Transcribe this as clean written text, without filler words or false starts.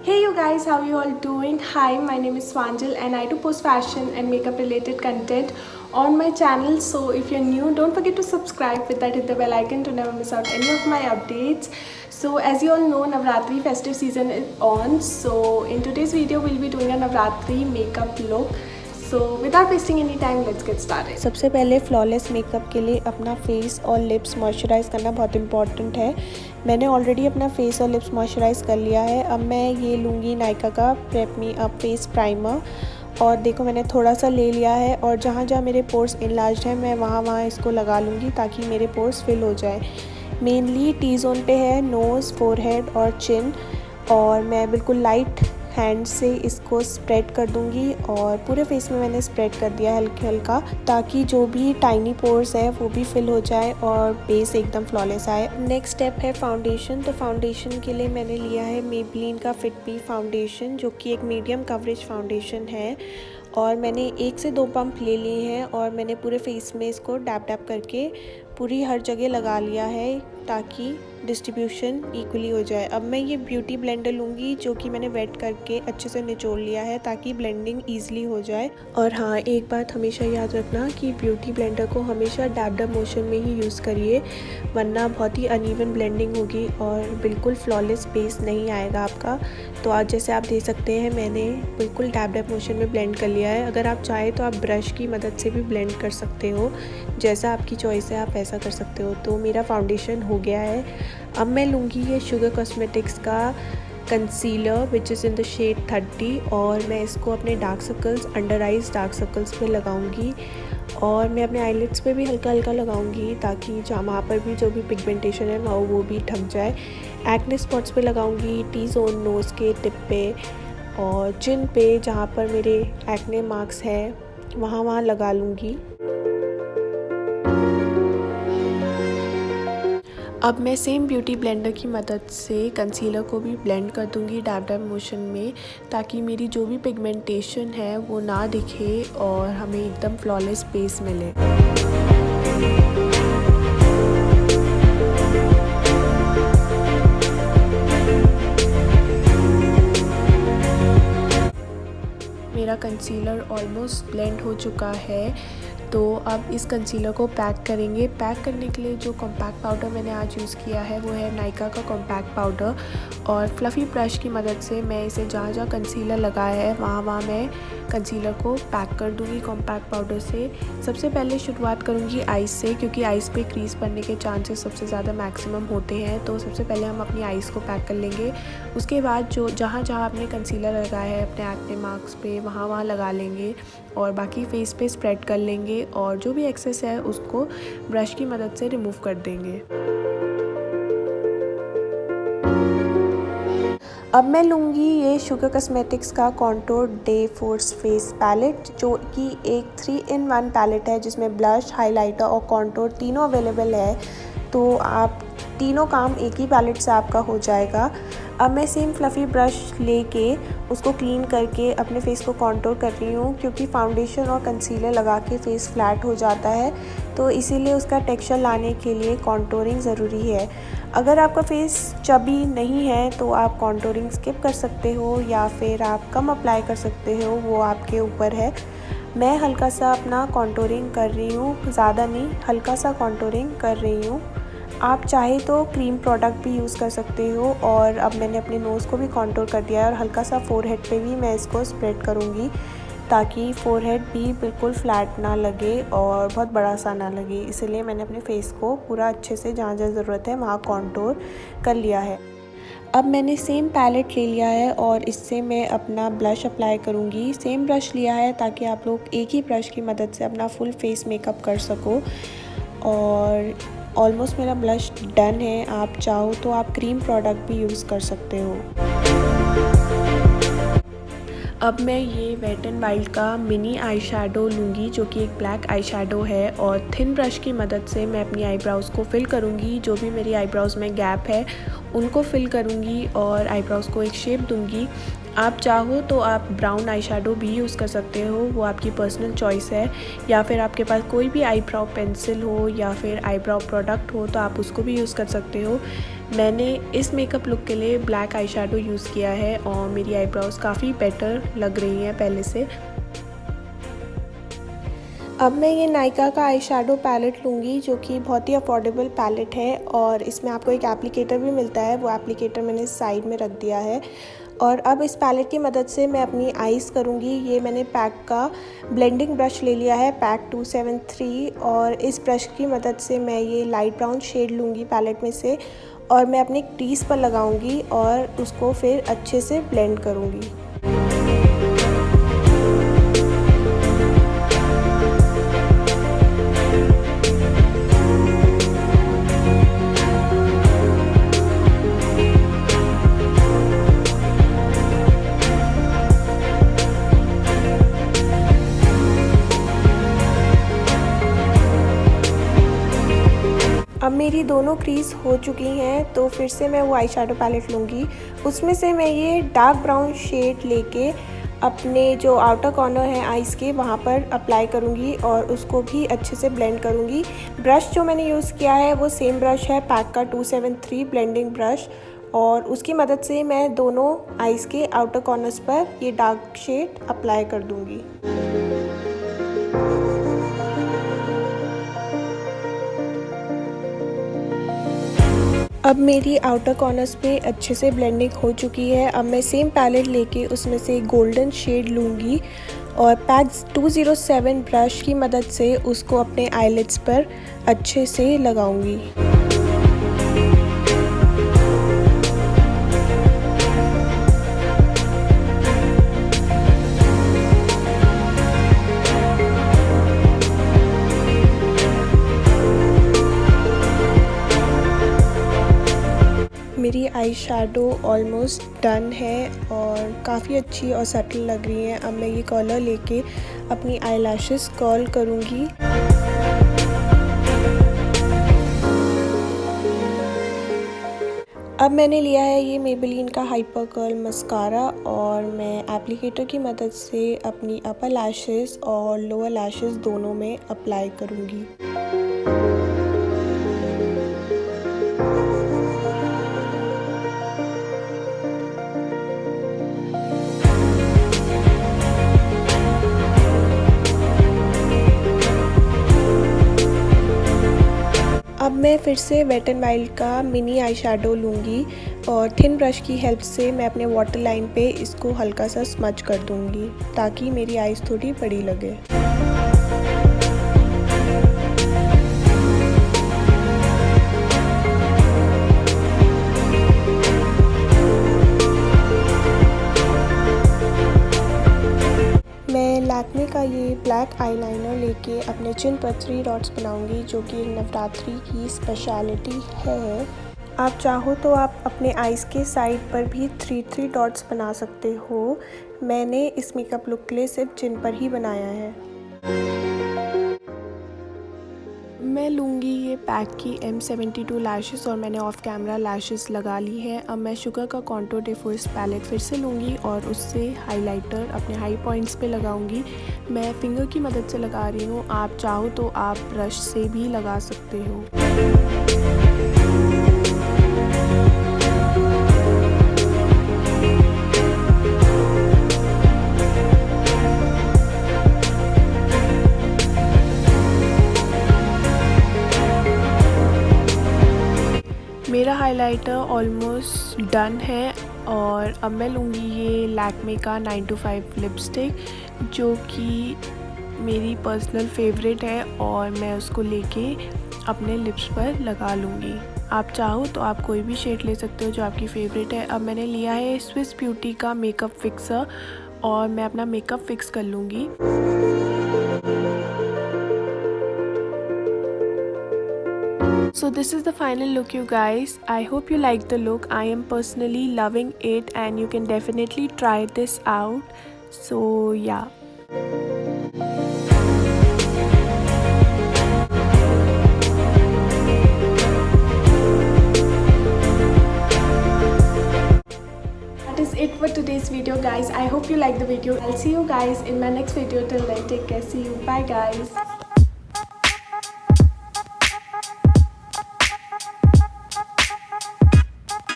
Hey you guys, how you all doing? Hi, my name is Swanjal and I do post fashion and makeup related content on my channel. So if you're new, don't forget to subscribe, with that hit the bell icon to never miss out any of my updates. So as you all know, Navratri festive season is on. So in today's video, we'll be doing a Navratri makeup look. So without wasting any time, let's get started. सबसे पहले flawless makeup के लिए अपना face और lips moisturise करना बहुत important है। मैंने ऑलरेडी अपना फेस और लिप्स मॉइस्चराइज़ कर लिया है। अब मैं ये लूँगी नायका का prep me up face primer, और देखो मैंने थोड़ा सा ले लिया है, और जहाँ जहाँ मेरे पोर्स इनलार्ज हैं मैं वहाँ इसको लगा लूँगी ताकि मेरे पोर्स फिल हो जाए। मेनली टी जोन पे है, नोज़, फोरहेड और चिन, और मैं बिल्कुल लाइट हैंड से इसको स्प्रेड कर दूंगी, और पूरे फेस में मैंने स्प्रेड कर दिया हल्का हल्का, ताकि जो भी टाइनी पोर्स है वो भी फिल हो जाए और बेस एकदम फ्लॉलेस आए। नेक्स्ट स्टेप है फाउंडेशन। तो फाउंडेशन के लिए मैंने लिया है मेबलिन का फिट मी फाउंडेशन, जो कि एक मीडियम कवरेज फाउंडेशन है, और मैंने 1 से 2 पंप ले लिए हैं, और मैंने पूरे फेस में इसको डैप डैप करके पूरी हर जगह लगा लिया है ताकि डिस्ट्रीब्यूशन इक्वली हो जाए। अब मैं ये ब्यूटी ब्लेंडर लूँगी, जो कि मैंने वेट करके अच्छे से निचोड़ लिया है ताकि ब्लेंडिंग ईजिली हो जाए। और हाँ, एक बात हमेशा याद रखना कि ब्यूटी ब्लेंडर को हमेशा डैब डैब मोशन में ही यूज़ करिए, वरना बहुत ही अनइवन ब्लेंडिंग होगी और बिल्कुल फ्लॉलेस बेस नहीं आएगा आपका। तो आज जैसे आप देख सकते हैं, मैंने बिल्कुल डैब डैब मोशन में ब्लेंड कर लिया है। अगर आप चाहें तो आप ब्रश की मदद से भी ब्लेंड कर सकते हो, जैसा आपकी चॉइस है आप ऐसा कर सकते हो। तो मेरा फाउंडेशन हो गया है। अब मैं लूँगी ये शुगर कॉस्मेटिक्स का concealer which is in the shade 30, और मैं इसको अपने dark circles, under eyes dark circles पे लगाऊंगी, और मैं अपने आईलिड्स पे भी हल्का हल्का लगाऊंगी ताकि जहाँ वहाँ पर भी जो भी पिगमेंटेशन है वो भी ढक जाए। एक्ने स्पॉट्स पे लगाऊंगी, टी जोन, नोज़ के टिप पे और चिन पे, जहाँ पर मेरे एक्ने मार्क्स हैं वहाँ लगा लूँगी। अब मैं सेम ब्यूटी ब्लेंडर की मदद से कंसीलर को भी ब्लेंड कर दूंगी डैब डैब मोशन में, ताकि मेरी जो भी पिगमेंटेशन है वो ना दिखे और हमें एकदम फ्लॉलेस बेस मिले। मेरा कंसीलर ऑलमोस्ट ब्लेंड हो चुका है, तो अब इस कंसीलर को पैक करेंगे। पैक करने के लिए जो कॉम्पैक्ट पाउडर मैंने आज यूज़ किया है वो है नायका का कॉम्पैक्ट पाउडर, और फ्लफ़ी ब्रश की मदद से मैं इसे जहाँ जहाँ कंसीलर लगाया है वहाँ मैं कंसीलर को पैक कर दूँगी कॉम्पैक्ट पाउडर से। सबसे पहले शुरुआत करूँगी आइज़ से, क्योंकि आइज़ पे क्रीज पड़ने के चांसेस सबसे ज़्यादा मैक्सिमम होते हैं। तो सबसे पहले हम अपनी आइज़ को पैक कर लेंगे। उसके बाद जो जहाँ जहाँ आपने कंसीलर लगाया है अपने एक्ने मार्क्स पे वहाँ लगा लेंगे, और बाकी फेस पे स्प्रेड कर लेंगे, और जो भी एक्सेस है उसको ब्रश की मदद से रिमूव कर देंगे। अब मैं लूँगी ये शुगर कॉस्मेटिक्स का contour de force face palette, जो कि एक 3-in-1 पैलेट है, जिसमें ब्लश, हाइलाइटर और कॉन्टूर तीनों अवेलेबल है। तो आप तीनों काम एक ही पैलेट से आपका हो जाएगा। अब मैं सेम फ्लफ़ी ब्रश लेके उसको क्लीन करके अपने फेस को कॉन्टूर कर रही हूँ, क्योंकि फाउंडेशन और कंसीलर लगा के फेस फ्लैट हो जाता है, तो इसीलिए उसका टेक्सचर लाने के लिए कॉन्टूरिंग ज़रूरी है। अगर आपका फेस चबी नहीं है तो आप कॉन्टूरिंग स्किप कर सकते हो, या फिर आप कम अप्लाई कर सकते हो, वो आपके ऊपर है। मैं हल्का सा अपना कॉन्टूरिंग कर रही हूँ, ज़्यादा नहीं, हल्का सा कॉन्टूरिंग कर रही हूँ। आप चाहे तो क्रीम प्रोडक्ट भी यूज़ कर सकते हो। और अब मैंने अपने नोज़ को भी कॉन्टूर कर दिया है, और हल्का सा फोरहेड पे भी मैं इसको स्प्रेड करूँगी, ताकि फोरहेड भी बिल्कुल फ्लैट ना लगे और बहुत बड़ा सा ना लगे। इसलिए मैंने अपने फेस को पूरा अच्छे से जहाँ जहाँ ज़रूरत है वहाँ कॉन्टूर कर लिया है। अब मैंने सेम पैलेट ले लिया है, और इससे मैं अपना ब्लश अप्लाई करूँगी। सेम ब्रश लिया है ताकि आप लोग एक ही ब्रश की मदद से अपना फुल फेस मेकअप कर सको। और ऑलमोस्ट मेरा ब्लश डन है। आप चाहो तो आप क्रीम प्रोडक्ट भी यूज़ कर सकते हो। अब मैं ये वेट एंड वाइल्ड का मिनी आई शेडो लूँगी, जो कि एक ब्लैक आई शेडो है, और थिन ब्रश की मदद से मैं अपनी आईब्राउज़ को फिल करूँगी। जो भी मेरी आईब्राउज़ में गैप है उनको फिल करूँगी और आईब्रोज़ को एक शेप दूँगी। आप चाहो तो आप ब्राउन आई शेडो भी यूज़ कर सकते हो, वो आपकी पर्सनल चॉइस है। या फिर आपके पास कोई भी आईब्रो पेंसिल हो या फिर आईब्रो प्रोडक्ट हो तो आप उसको भी यूज़ कर सकते हो। मैंने इस मेकअप लुक के लिए ब्लैक आई शेडो यूज़ किया है और मेरी आईब्रोज़ काफ़ी बेटर लग रही हैं पहले से। अब मैं ये नायका का आई शेडो पैलेट लूँगी जो कि बहुत ही अफोर्डेबल पैलेट है और इसमें आपको एक एप्लीकेटर भी मिलता है, वो एप्लीकेटर मैंने साइड में रख दिया है। और अब इस पैलेट की मदद से मैं अपनी आईज़ करूँगी। ये मैंने पैक का ब्लेंडिंग ब्रश ले लिया है, पैक 273, और इस ब्रश की मदद से मैं ये लाइट ब्राउन शेड लूँगी पैलेट में से और मैं अपनी क्रीज पर लगाऊँगी और उसको फिर अच्छे से ब्लेंड करूँगी। अब मेरी दोनों क्रीज़ हो चुकी हैं तो फिर से मैं वो आई शेडो पैलेट लूँगी। उसमें से मैं ये डार्क ब्राउन शेड लेके अपने जो आउटर कॉर्नर है आईज़ के वहाँ पर अप्लाई करूँगी और उसको भी अच्छे से ब्लेंड करूँगी। ब्रश जो मैंने यूज़ किया है वो सेम ब्रश है, पैक का 273 ब्लेंडिंग ब्रश, और उसकी मदद से मैं दोनों आईज़ के आउटर कॉर्नर्स पर ये डार्क शेड अप्लाई कर दूँगी। अब मेरी आउटर कॉर्नर्स पे अच्छे से ब्लेंडिंग हो चुकी है। अब मैं सेम पैलेट लेके उसमें से गोल्डन शेड लूँगी और पैक 207 ब्रश की मदद से उसको अपने आईलिड्स पर अच्छे से लगाऊँगी। मेरी आई शेडो ऑलमोस्ट डन है और काफ़ी अच्छी और सटल लग रही है। अब मैं ये कलर लेके अपनी आई लैशेस कर्ल करूँगी। अब मैंने लिया है ये मेबेलिन का हाइपर कर्ल मस्कारा और मैं एप्लीकेटर की मदद से अपनी अपर लैशेस और लोअर लैशेस दोनों में अप्लाई करूँगी। अब मैं फिर से वेट एंड वाइल्ड का मिनी आई शेडो लूँगी और थिन ब्रश की हेल्प से मैं अपने वाटर लाइन पे इसको हल्का सा स्मच कर दूँगी ताकि मेरी आईज़ थोड़ी बड़ी लगे। लैक्मे का ये ब्लैक आईलाइनर लेके अपने चिन पर 3 डॉट्स बनाऊंगी जो कि एक नवरात्रि की स्पेशलिटी है। आप चाहो तो आप अपने आईज़ के साइड पर भी 3 डॉट्स बना सकते हो। मैंने इस मेकअप लुक के लिए सिर्फ चिन पर ही बनाया है। मैं लूँगी ये पैक की M72 लैशेस और मैंने ऑफ कैमरा लैशेस लगा ली है। अब मैं शुगर का कॉन्टूर डिफोर्स पैलेट फिर से लूँगी और उससे हाइलाइटर अपने हाई पॉइंट्स पे लगाऊँगी। मैं फिंगर की मदद से लगा रही हूँ, आप चाहो तो आप ब्रश से भी लगा सकते हो। मेरा हाइलाइटर ऑलमोस्ट डन है और अब मैं लूँगी ये लैक्मे का 9 to 5 लिपस्टिक जो कि मेरी पर्सनल फेवरेट है और मैं उसको लेके अपने लिप्स पर लगा लूँगी। आप चाहो तो आप कोई भी शेड ले सकते हो जो आपकी फेवरेट है। अब मैंने लिया है स्विस ब्यूटी का मेकअप फिक्सर और मैं अपना मेकअप फिक्स कर लूँगी। So this is the final look, you guys. I hope you like the look. I am personally loving it and you can definitely try this out. So yeah. it for today's video, guys. I hope you like the video. I'll see you guys in my next video. Till then, take care. See you. Bye, guys.